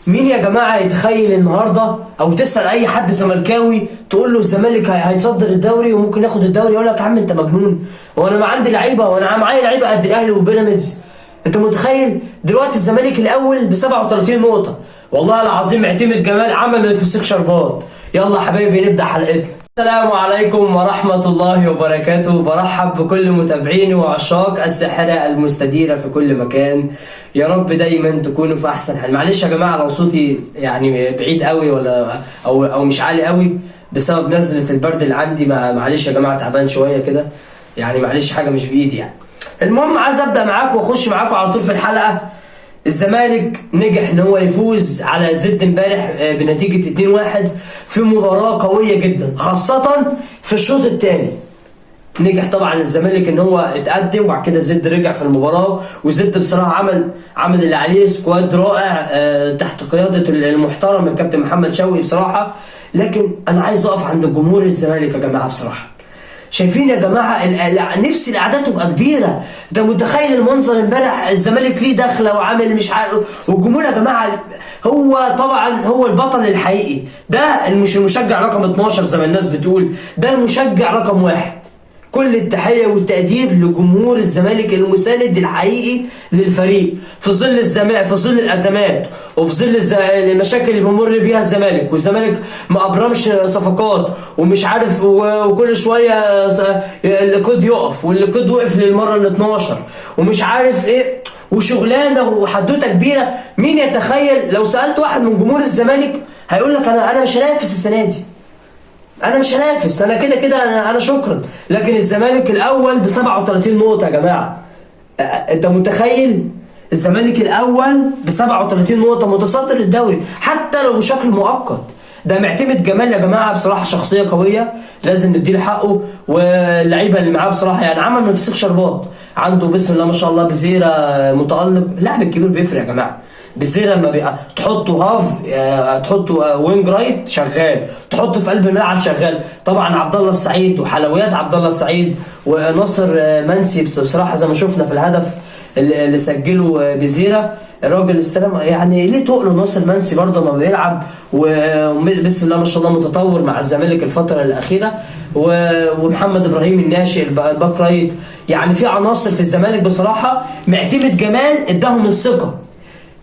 مين يا جماعه يتخيل النهارده او تسال اي حد زملكاوي تقول له الزمالك هيتصدر الدوري وممكن ياخد الدوري، يقول لك يا عم انت مجنون، هو انا ما عندي لعيبه وانا معايا لعيبه قد الاهلي وبيراميدز؟ انت متخيل دلوقتي الزمالك الاول ب 37 نقطه؟ والله العظيم اعتمد جمال عمل من الفسيخ شربات. يلا حبايبي نبدا حلقتنا. السلام عليكم ورحمة الله وبركاته. برحب بكل متابعيني وعشاق الساحرة المستديرة في كل مكان. يا رب دايما تكونوا في احسن حال. معلش يا جماعة لو صوتي يعني بعيد قوي ولا او مش عالي قوي بسبب نزلة البرد اللي عندي. معلش يا جماعة تعبان شوية كده يعني، معلش حاجة مش بايدي يعني. المهم عايز ابدا معاكم واخش معاكم على طول في الحلقة. الزمالك نجح ان هو يفوز على زد امبارح بنتيجه 2-1 في مباراه قويه جدا، خاصه في الشوط الثاني. نجح طبعا الزمالك ان هو اتقدم وبعد كده زد رجع في المباراه، وزد بصراحه عمل اللي عليه، سكواد رائع تحت قياده المحترم الكابتن محمد شوقي بصراحه. لكن انا عايز اقف عند جمهور الزمالك يا جماعه بصراحه. شايفين يا جماعه نفسي الاعداد تبقى كبيره. انت متخيل المنظر امبارح؟ الزمالك ليه داخله وعامل مش عارف، والجمهور يا جماعه هو طبعا هو البطل الحقيقي. ده مش المشجع رقم 12 زي ما الناس بتقول، ده المشجع رقم 1. كل التحيه والتقدير لجمهور الزمالك المساند الحقيقي للفريق في ظل في ظل الازمات وفي ظل المشاكل اللي بيمر بيها الزمالك، والزمالك ما ابرمش صفقات ومش عارف، وكل شويه القيد يقف، والقيد وقف للمره ال 12 ومش عارف ايه، وشغلانه وحدوته كبيره. مين يتخيل لو سالت واحد من جمهور الزمالك هيقول لك انا مش هنافس السنه دي، انا مش هنافس، انا كده كده انا شكرا. لكن الزمالك الاول ب 37 نقطه يا جماعه. انت متخيل الزمالك الاول ب 37 نقطه متصدر الدوري حتى لو بشكل مؤقت؟ ده معتمد جمال يا جماعه بصراحه شخصيه قويه، لازم نديله حقه. واللعيبه اللي معاه بصراحه يعني عمل من فسيخ شربات. عنده بسم الله ما شاء الله بزيرة متالق. اللاعب الكبير بيفرق يا جماعه. بزيرة لما بيبقى تحطه هاف، تحطه وينج رايت شغال، تحطه في قلب الملعب شغال. طبعا عبد الله السعيد وحلويات عبد الله السعيد وناصر منسي بصراحه زي ما شفنا في الهدف اللي سجله بزيرة. الراجل استلم يعني ليه تقله. ناصر منسي برضه ما بيلعب وبسم الله ما شاء الله متطور مع الزمالك الفتره الاخيره. ومحمد ابراهيم الناشئ الباك رايت. يعني في عناصر في الزمالك بصراحه. معتمد جمال اداهم الثقه،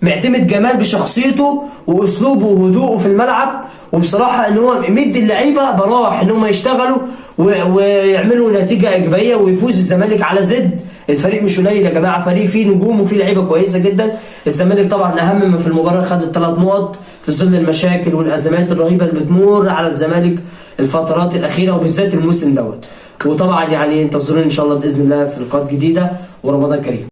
معتمد جمال بشخصيته واسلوبه وهدوءه في الملعب، وبصراحه ان هو مدي اللعيبه براح ان هم يشتغلوا ويعملوا نتيجه ايجابيه ويفوز الزمالك على زد. الفريق مش قليل يا جماعه، فريق فيه نجوم وفيه لعيبه كويسه جدا. الزمالك طبعا اهم ما في المباراه خد ال3 نقط في ظل المشاكل والازمات الرهيبه اللي بتمر على الزمالك الفترات الاخيره وبالذات الموسم دوت. وطبعا يعني انتظرونا ان شاء الله باذن الله في لقاءات جديده ورمضان كريم.